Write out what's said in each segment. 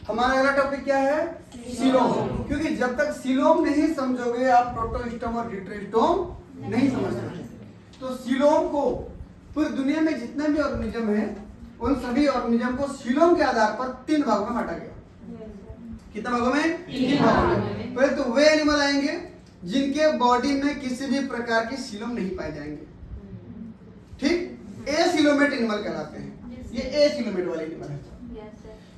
हमारा अगला टॉपिक क्या है? सीलोम। क्योंकि जब तक सीलोम नहीं समझोगे आप प्रोटोस्टोम और ड्यूटेरोस्टोम नहीं समझ सकते। तो सीलोम को पूरी दुनिया में जितने भी ऑर्गेनिज्म है उन सभी ऑर्गेनिज्म को सीलोम के आधार पर 3 भागों में बांटा गया। कितने भागों में? 3 भागों में। पहले तो वे एनिमल आएंगे जिनके बॉडी में किसी भी प्रकार की सीलोम नहीं पाए जाएंगे, ठीक? एसिलोमेट एनिमल कहलाते हैं, ये एसिलोमेट वाले एनिमल है।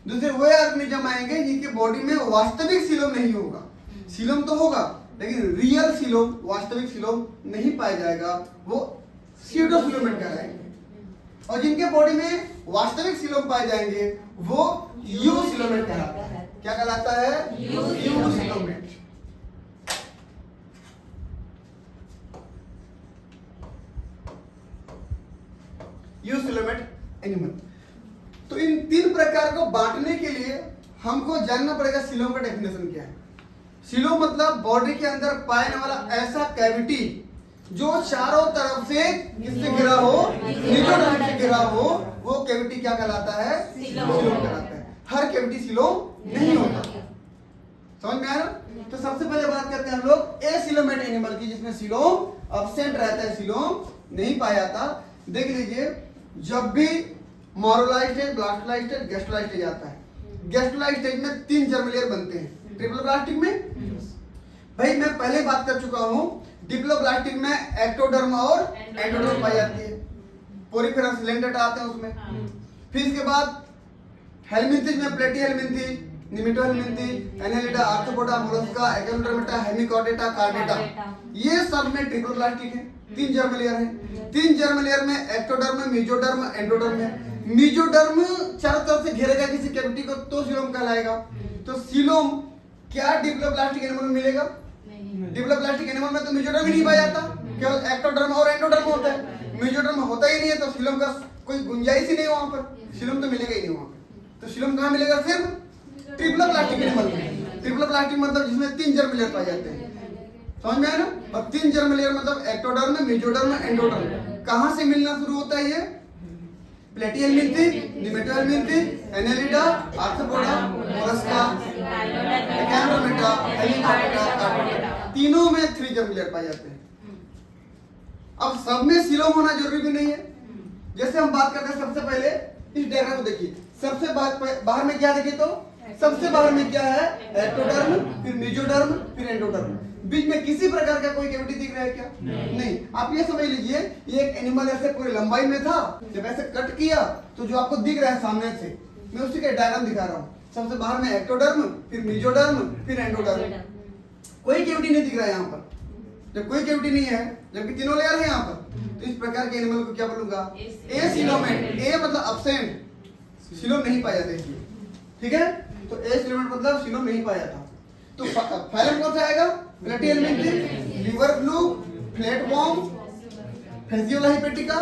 दूसरे वे ऑर्गेनिज्म आएंगे जिनके बॉडी में वास्तविक सीलोम नहीं होगा, सीलोम तो होगा लेकिन रियल सीलोम, वास्तविक सीलोम नहीं पाया जाएगा, वो स्यूडोसीलोमेट कहलाएंगे। और जिनके बॉडी में वास्तविक सीलोम पाए जाएंगे वो यूसीलोमेट कहलाता है। क्या कहलाता है? यूसीलोमेट। यूसीलोमेट एनिमल। तो इन 3 प्रकार को बांटने के लिए हमको जानना पड़ेगा सीलोम का डेफिनेशन क्या है। सीलोम मतलब बॉडी के अंदर पाए जाने वाला ऐसा कैविटी जो चारों तरफ से किससे घिरा हो? निजोडर्म से घिरा हो, वो कैविटी क्या कहलाता है? सीलोम कहलाता है। हर कैविटी सीलोम नहीं होता। समझ में आया ना? तो सबसे पहले बात करते हैं हम लोग एसिलोमेट एनिमल की, जिसमें सीलोम अब्सेंट रहता है, सीलोम नहीं पाया जाता। देख लीजिए, जब भी मोरोलाइज स्टेज, ब्लास्टोलाइज स्टेज, गैस्ट्रोलाइज स्टेज आता है। गैस्ट्रोलाइज स्टेज में 3 जर्म लेयर बनते हैं। ट्रिप्लोब्लास्टिक में भाई मैं पहले बात कर चुका हूं, डिप्लोब्लास्टिक में एक्टोडर्म और एंडोडर्म पाई जाती है। पोरिफेरस सिलेंडेटा आते हैं उसमें। फिर इसके बाद हेलमिंथिस में Platyhelminthes, Nematohelminthes, Annelida, Arthropoda, Mollusca, Echinodermata, Hemichordata, Chordata, ये सब में ट्रिप्लोब्लास्टिक है। 3 जर्म लेयर है। 3 जर्म लेयर में एक्टोडर्म, मेसोडर्म, एंडोडर्म है। मेसोडर्म चारों तरफ से घेरेगा किसी कैविटी को तो सीलोम कहलाएगा। तो सीलोम क्या डिप्लोब्लास्टिक एनिमल में मिलेगा? डिप्लोब्लास्टिक एनिमल में तो मेसोडर्म ही नहीं पाया जाता, केवल एक्टोडर्म और एंडोडर्म होता है। मेसोडर्म होता ही नहीं है तो सीलोम का कोई गुंजाइश ही नहीं है वहां पर, सीलोम तो मिलेगा ही नहीं वहां पर। तो सीलोम कहां मिलेगा? सिर्फ ट्रिप्लोब्लास्टिक एनिमल में। ट्रिप्लोब्लास्टिक मतलब जिसमें 3 जर्म लेयर पाए जाते हैं। समझ में आया ना? और 3 जर्म लेयर मतलब एक्टोडर्म, मेसोडर्म, एंडोडर्म। कहां से मिलना शुरू होता है ये? Platyhelminthes, Nematohelminthes, Annelida, Arthropoda, Mollusca, Echinodermata, Hemichordata, Chordata, तीनों में 3 जर्म लेयर पाए जाते हैं। अब सब में सीलोम होना जरूरी भी नहीं है। जैसे हम बात करते हैं, सबसे पहले इस डायग्राम को देखिए। सबसे बाहर में क्या देखिए? तो सबसे बाहर में क्या है? एक्टोडर्म, फिर मेसोडर्म, फिर एंडोडर्म। बीच में किसी प्रकार का कोई कैविटी दिख रहा है क्या? नहीं। आप ये समझ लीजिए, ये एक एनिमल ऐसे पूरी लंबाई में था, जब ऐसे कट किया तो जो आपको दिख रहा है सामने से, मैं उसी का डायग्राम दिखा रहा हूँ। सबसे बाहर में एक्टोडर्म, फिर मेसोडर्म, फिर एंडोडर्म। कोई कैविटी नहीं दिख रहा है यहाँ पर। जब कोई कैविटी नहीं है, जबकि तीनों लेयर है यहाँ पर, तो इस प्रकार के एनिमल को क्या बोलूंगा? एसिलोमेट। ए मतलब अब्सेंट, सीलोम नहीं पाया जाता इसलिए, ठीक है? तो एसिलोमेट मतलब सीलोम नहीं पाया था। तो फाइलम कौन सा आएगा? Platyhelminthes, liver fluke, flatworm, Fasciola hepatica,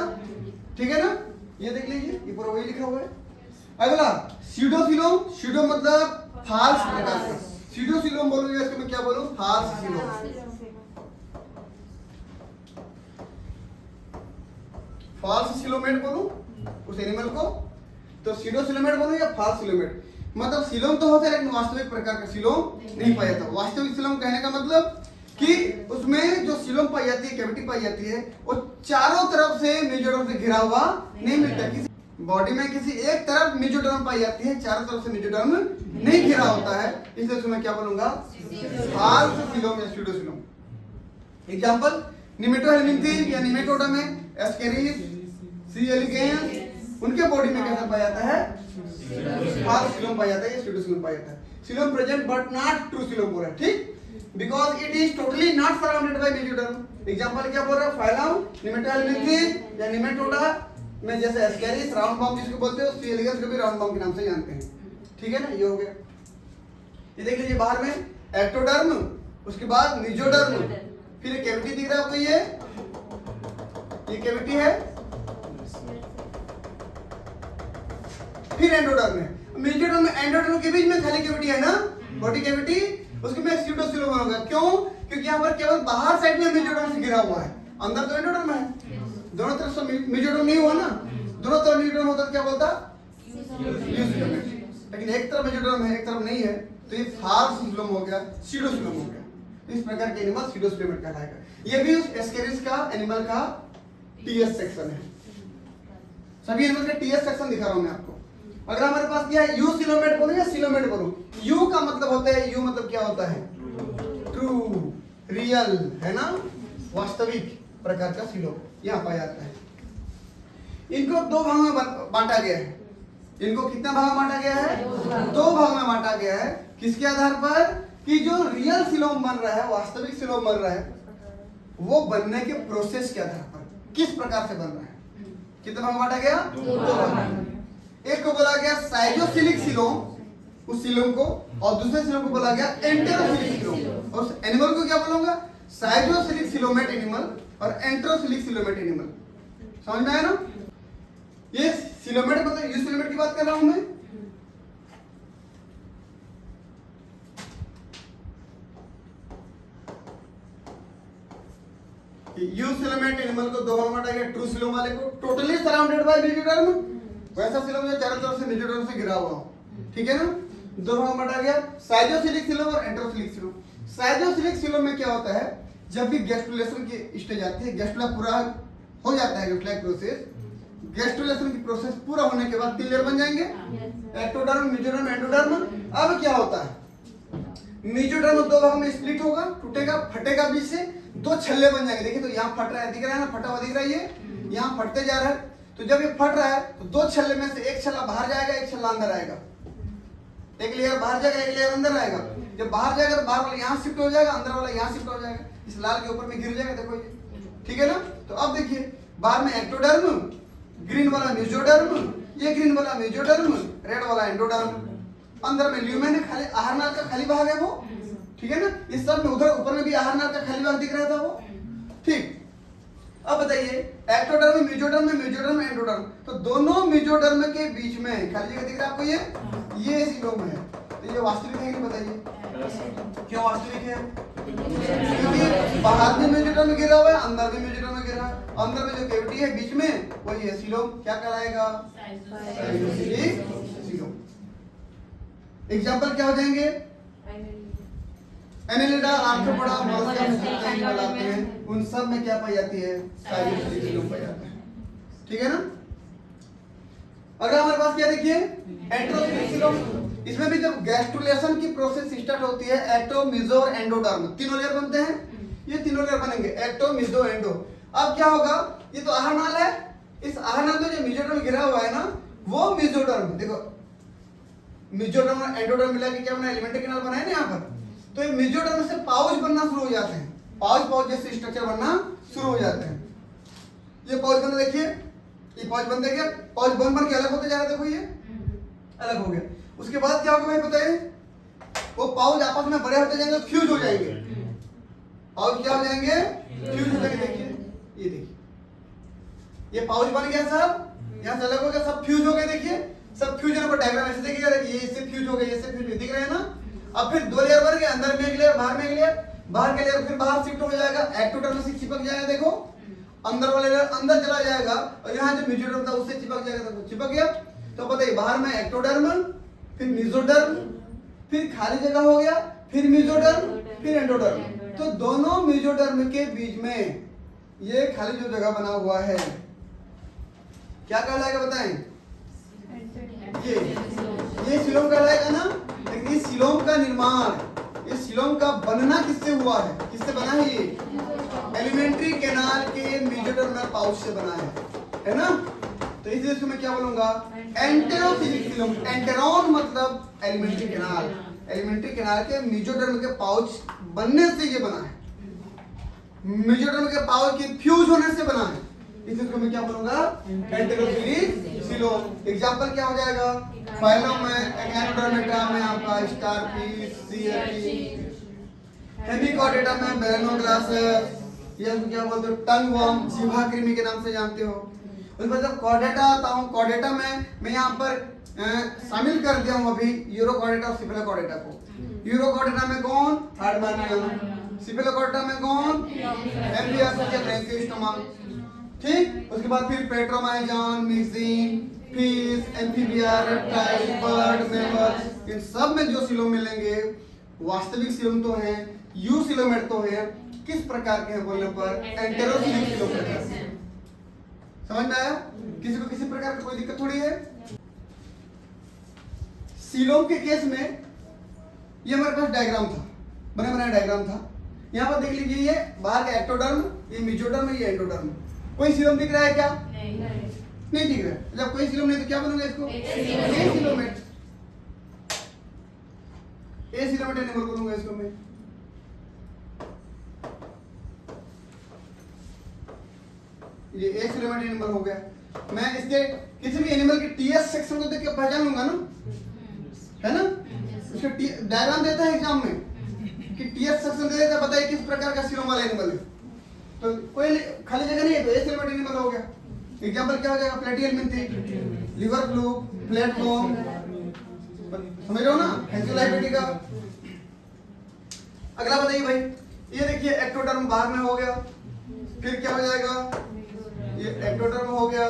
ठीक है ना? ये देख लीजिए, ये पूरा वही लिखा हुआ है। अगला स्यूडोसीलोम। स्यूडो मतलब फाल्स प्रकार। स्यूडोसीलोम बोलूंगा, इसको मैं क्या बोलूं? False coelom. फाल्स सीलोमेट बोलूं उस एनिमल को, तो स्यूडोसीलोमेट बोलूं या फाल्स सीलोमेट? मतलब सीलोम तो होता है लेकिन वास्तविक प्रकार का सीलोम नहीं पाया जाता। वास्तविक सीलोम कहने का मतलब कि उसमें जो सीलोम पाई जाती है, कैविटी पाई जाती है, वो चारों तरफ से मेसोडर्म से घिरा हुआ नहीं मिलता। किसी बॉडी में किसी एक तरफ मेसोडर्म पाई जाती है, चारों तरफ से मेसोडर्म नहीं घिरा होता है, इसलिए उसमें क्या बोलूंगा? फाल्स सीलोम या स्यूडोसीलोम। एग्जांपल निमेटोहेलमिंथिस या निमेटोडा में एस्केरिस, सी एलिगेंस, उनके बॉडी में कैसा पाया जाता है? फाल्स सीलोम पाया जाता है या स्यूडोसीलोम पाया जाता है। Coelom present but not true coelom बोल रहा है, ठीक? Because it is totally not surrounded by mesoderm. Example क्या बोल रहा है? फाइलम निमेटोहेलमिंथिस या निमेटोडा में जैसे एस्केरिस, राउंड बॉम्ब जिसको बोलते हैं, सी एलिगेंस को भी राउंड बॉम्ब के नाम से जानते हैं, ठीक है ना? ये हो गया। ये देख लीजिए, बाहर में एक्टोडर्म, उसके बाद मेसोडर्म, फिर एक कैविटी दिख रहा है आपको, ये कैविटी है, फिर एंडोडर्म है। मेसोडर्म में एंडोडर्म के बीच में खाली कैविटी है ना, बॉडी कैविटी, उसके में स्यूडोसीलोम होगा। क्यों? क्योंकि यहाँ पर केवल बाहर साइड में मेसोडर्म से घिरा हुआ है, अंदर तो एंडोडर्म है। दोनों तरफ से मेसोडर्म नहीं हुआ ना, दोनों तरफ मेसोडर्म होता तो क्या बोलता? यूसीलोमेट। लेकिन लेकिन एक तरफ मेजोडर्म है एक तरफ नहीं है, तो ये फाल्स सिलोम हो गया, सीडोसिलोम हो गया। इस प्रकार के एनिमल सीडोसिलोमेट कहलाएगा। ये भी उस एस्केरिस का एनिमल का टीएस सेक्शन है। सभी एनिमल का टीएस सेक्शन दिखा रहा हूं मैं आपको। अगर हमारे पास क्या है, यू सिलोमेट बोलूं या सिलोमेट बोलूं? यू का मतलब होता है, यू मतलब क्या होता है? ट्रू, रियल, है ना, वास्तविक प्रकार का सिलोम यहाँ पाया जाता है। इनको दो भागों में बांटा गया है। इनको कितना भाग में बांटा गया है? दो भाग में बांटा गया है। किसके आधार पर? कि जो रियल सिलोम बन रहा है, वास्तविक सिलोम बन रहा है, वो बनने के प्रोसेस के आधार पर किस प्रकार से बन रहा है। कितने भाग में बांटा गया? दो भाग में। एक को बोला गया साइजोसिलिक सिलोम, उस सिलोम को, और दूसरे सिलोम को बोला गया एंटेरोसिलिक सिलोम। और उस एनिमल को क्या बोलूंगा? साइजोसिलिक सिलोमेट एनिमल और एंटेरोसिलिक सिलोमेट एनिमल। समझ में आया ना? ये सिलोमेट मतलब यू सिलोमेट की बात कर रहा हूं मैं। यू सिलोमेट एनिमल को दो भाग में बांटा गया, ट्रू सिलोम वाले को टोटली सराउंडेड बाय मेजोडर्म, वैसा सिलोम जो चारों तरफ से मेजोडर्म से घिरा हुआ हो, ठीक है ना। दो भाग में बांटा गया, साइजोसिलिक सिलोम और एंटेरोसिलिक सिलोम। साइजोसिलिक सिलोम में क्या होता है, जब भी गैस्ट्रुलेशन की स्टेज आती है, गैस्ट्रुला पूरा हो जाता है, गैस्ट्रुलाइक प्रोसेस, गैस्ट्रुलेशन की प्रोसेस पूरा होने के बाद 3 लेयर बन जाएंगे, एक्टोडर्म, मेसोडर्म, एंडोडर्म। अब क्या होता है, मेसोडर्म दो भाग में स्प्लिट होगा, टूटेगा, फटेगा, बीच से 2 छल्ले बन जाएंगे। देखिए तो यहाँ फट रहा है, दिख रहा है ना, फटा हुआ दिख रहा है, ये यहाँ फटते जा रहा है। तो जब ये फट रहा है तो 2 छल्ले में से एक छल्ला बाहर जाएगा, एक छल्ला अंदर आएगा। एक लेयर बाहर जाएगा, एक लेयर अंदर आएगा। जब बाहर जाएगा तो बाहर वाला यहाँ शिफ्ट हो जाएगा, अंदर वाला यहाँ शिफ्ट हो जाएगा, इस लाल के ऊपर में गिर जाएगा, देखो ये, ठीक है ना। तो अब देखिए बाहर में एक्टोडर्म, ग्रीन वाला मेसोडर्म, ये ग्रीन वाला मेसोडर्म, रेड वाला एंडोडर्म, अंदर में ल्यूमेन है, खाली आहार नाल का खाली भाग है वो, ठीक है ना। इस सब में उधर ऊपर में भी आहार नाल का खाली भाग दिख रहा था वो, ठीक। अब बताइए एक्टोडर्म, मेसोडर्म, एंडोडर्म, तो दोनों मेसोडर्म के बीच में खाली जगह दिख रहा है आपको, ये सिलोम है। तो ये वास्तविक है कि नहीं बताइए, क्यों वास्तविक है? क्योंकि बाहर में मेसोडर्म गिरा हुआ है, अंदर भी मेसोडर्म गिरा है, अंदर में जो कैविटी है बीच में वही है सिलोम, क्या कहलाएगा? साइजोसिलिक सिलोम। एग्जांपल क्या हो जाएंगे? एनेलिडा, आर्थ्रोपोडा, मोलस्का में जितने एनिमल आते हैं उन सब में क्या पाई जाती है? साइजोसिलिक सिलोम पाई जाता है, ठीक है ना। अगर हमारे पास क्या देखिए एंटेरोसिलिक सिलोम, इसमें भी जब गैस्ट्रुलेशन की प्रोसेस स्टार्ट होती है, एक्टो, मेसो और एंडोडर्म, तीनों लेयर बनते हैं। ये तीनों लेयर बनेंगे, एक्टो, मेसो, एंडो। अब क्या होगा, ये तो आहार नाल है, इस आहार नाल में जो मेसोडर्म घिरा हुआ है ना, वो मेसोडर्म, देखो मेसोडर्म और एंडोडर्म मिला के क्या बना, एलिमेंट्री कैनाल बना है ना यहाँ पर। तो ये मेसोडर्म से पाउच बनना शुरू हो जाते हैं, पाउच जैसे स्ट्रक्चर बनना शुरू हो जाते हैं। ये पाउच बना, देखिए ये पाउच बन गया, पाउच बन के अलग होते जा रहा है, देखो ये अलग हो गया। उसके बाद क्या होगा भाई बताइए, वो पाउच आपस में बड़े होते जाएंगे, फ्यूज हो जाएंगे। पाउच क्या हो जाएंगे? फ्यूज हो जाएंगे। देखिए ये देखिए ये पाउच बन गया, सब यहाँ से अलग हो गया, सब फ्यूज हो गए। देखिए सब फ्यूज होने पर डायग्राम ऐसे देखिएगा, देखिए ये इससे फ्यूज हो गए, इससे फ्यूज दिख रहे हैं ना। अब फिर 2 लेयर बन गए, अंदर में एक लेयर, बाहर में एक लेयर, बाहर के लेयर फिर बाहर शिफ्ट हो जाएगा, एक्टोडर्म से चिपक जाएगा, देखो अंदर वाले लेयर अंदर चला जाएगा, और यहाँ जो मेसोडर्म था उससे चिपक जाएगा, देखो चिपक गया। तो बताइए बाहर में एक्टोडर्म, फिर मेसोडर्म, फिर खाली जगह हो गया, फिर मेसोडर्म, फिर एंडोडर्म। तो दोनों मेसोडर्म के बीच में ये खाली जो जगह बना हुआ है क्या कहलाएगा बताएं? ये सिलोम कहलाएगा ना। लेकिन इस सिलोम का निर्माण, इस सिलोम का बनना किससे हुआ है? किससे बना है? ये एलिमेंट्री कैनाल के मेसोडर्मल पाउच से बना है ना। तो इसलिए इसको मैं क्या बोलूंगा? एंटेरोसिलिक सिलोम। एंटेरॉन मतलब एलिमेंट्री कैनाल, एलिमेंट्री कैनाल के मेसोडर्म के पाउच बनने से ये बना है, मेसोडर्म के पाउच के फ्यूज होने से बना है। इसको मैं क्या बोलूंगा? एंटेरोसिलिक सिलोम। एग्जांपल क्या हो जाएगा? फाइलम में एनोडर्मेटा में आपका स्टारफिश, सीएफी, हेमिकॉर्डेटा में बैलेनोग्लासेस, ये क्या बोलते हो टंग वर्म, जीवा कृमि के नाम से जानते हो। उसके बाद जब कॉर्डेटा आता हूँ, कॉर्डेटा में मैं यहाँ पर शामिल कर दिया हूँ अभी यूरोकॉर्डेटा और सिफिलोकॉर्डेटा को। यूरोकॉर्डेटा में कौन? हार्डमानियम। सिफिलोकॉर्डेटा में कौन? एम्बियस या ब्रैंकियोस्टोमा। ठीक, उसके बाद फिर Petromyzon, Myxine, fish, Amphibia, reptile, bird, third member, इन सब में जो सीलोम मिलेंगे वास्तविक सीलोम तो हैं, यूसिलोमेट तो हैं, किस प्रकार के हैं बोलने पर एंटेरोसिलिक सीलोम प्रकार के। समझ में आया? किसी को किसी प्रकार की कोई दिक्कत थोड़ी है। सीलोम के केस में ये हमारे पास डायग्राम था, बने बनाया डायग्राम था। यहाँ पर देख लीजिए, ये बाहर का एक्टोडर्म, ये मेसोडर्म, ये एंडोडर्म। कोई सीलोम दिख रहा है क्या? नहीं दिख रहा है। जब कोई सीलोम नहीं तो क्या बनूंगा इसको? एसिलोमेट। एसिलोमेट एनिमल बोलूंगा इसको मैं। ये एसिलोमेट एनिमल हो गया। मैं इसके किसी भी एनिमल के टीएस सेक्शन को देख के पहचान लूंगा ना, है ना? उसका डायग्राम देता है एग्जाम में कि टीएस सेक्शन दे देता है, बताइए किस प्रकार का सीलोम वाला एनिमल है। तो कोई खाली जगह नहीं है, तो एसिलोमेट एनिमल हो गया। एग्जांपल क्या हो जाएगा? प्लेटिहेलमिंथिक, लिवर फ्लूक, प्लेटफॉर्म, समझ रहे हो ना? हेंसुलाइबिटी का। अगला बताइए भाई, ये देखिए एक्टोडर्म बाहर में हो गया, फिर क्या हो जाएगा? ये एक्टोडर्म हो गया,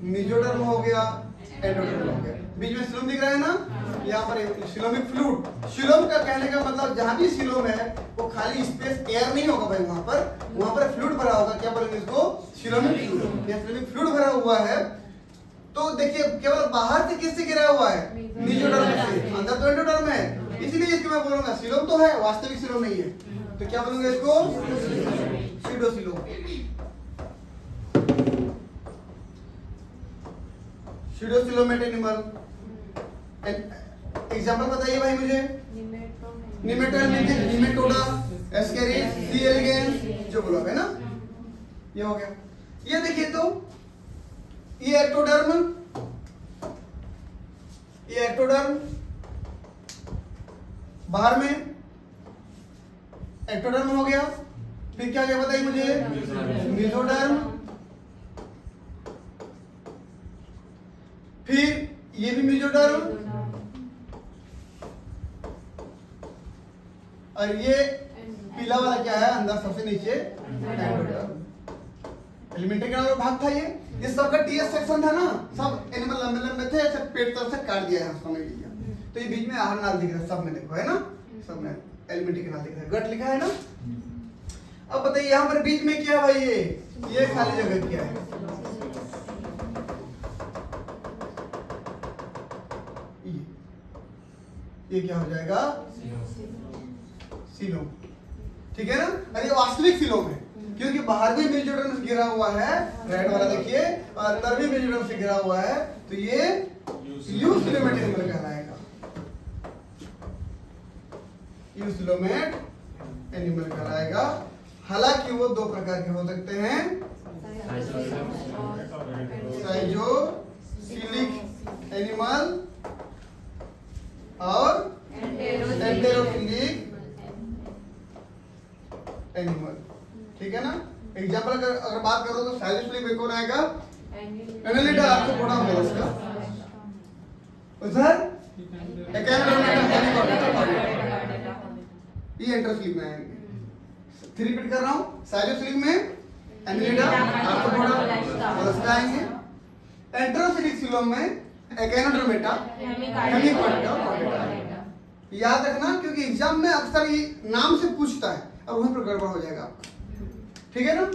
मेसोडर्म हो गया, एंडोडर्म हो गया। बीच में सीलोम दिख रहा है ना? यहाँ पर सीलोमिक फ्लूइड। सीलोम का कहने का मतलब जहां भी सीलोम है वो खाली स्पेस एयर नहीं होगा भाई, वहां पर फ्लूइड भरा होगा। क्या बोलेंगे इसको? Coelomic fluid. ये सीलोमिक फ्लूइड भरा हुआ है। तो देखिए केवल बाहर से किससे घिरा हुआ है? मेसोडर्म से, अंदर तो एंडोडर्म है। इसीलिए इसको मैं बोलूंगा सीलोम तो है, वास्तविक सीलोम नहीं है। तो क्या बोलूंगा इसको? सीडोसीलोम। सीडोसीलोमेट एनिमल। एग्जांपल बताइए भाई मुझे। निमेटोहेलमिंथिक, निमेटोडा, एस्केरिस, सी एलिगेंस, जो बोला है ना, ये हो गया। ये देखिए तो ये एक्टोडर्म, ये एक्टोडर्म बाहर में एक्टोडर्म हो गया। फिर क्या क्या बताइए मुझे? मेसोडर्म। फिर ये भी मेसोडर्म, और ये पीला वाला क्या है अंदर सबसे नीचे? एंडोडर्म। एलिमेंट्री का भाग था ये सबका टीएस सेक्शन था ना, सब एनिमल लंबे लंबे थे, सब पेट तरफ से काट दिया है, समझ लीजिए। तो ये बीच में आहार नाल दिख रहा है, सब में देखो है ना, सब में एलिमेंट्री का नाल दिख रहा है, गट लिखा है ना। अब बताइए यहाँ पर बीच में क्या है भाई? ये खाली जगह क्या है? ये क्या हो जाएगा? सीलोम। ठीक है ना? और ये वास्तविक सीलोम है, क्योंकि बाहर भी मेसोडर्म से घिरा हुआ है, रेड वाला देखिए, और अंदर भी मेसोडर्म से घिरा हुआ है। तो ये यूसिलोमेट एनिमल कहलाएगा। यूसिलोमेट एनिमल कहलाएगा। हालांकि वो दो प्रकार के हो सकते हैं, साइजोसिलिक एनिमल और एंटेरोसिलिक एनिमल। ठीक है ना? एग्जांपल अगर बात करो तो साइजोसिलिक में कौन आएगा? एनालिडा, आपको पढ़ा होगा उसका। उधर ये एंटेरोसिलिक में आएंगे। फिर रिपीट कर रहा हूं, साइजोसिलिक में एनालिडा, आपको पढ़ा उसका आएंगे। एंटेरोसिलिक सीलोम में एकेनोडर्मेटा, हेमिकॉर्डिका। याद रखना, क्योंकि एग्जाम में अक्सर ये नाम से पूछता है और वहीं पर गड़बड़ हो जाएगा आपका। ठीक है ना?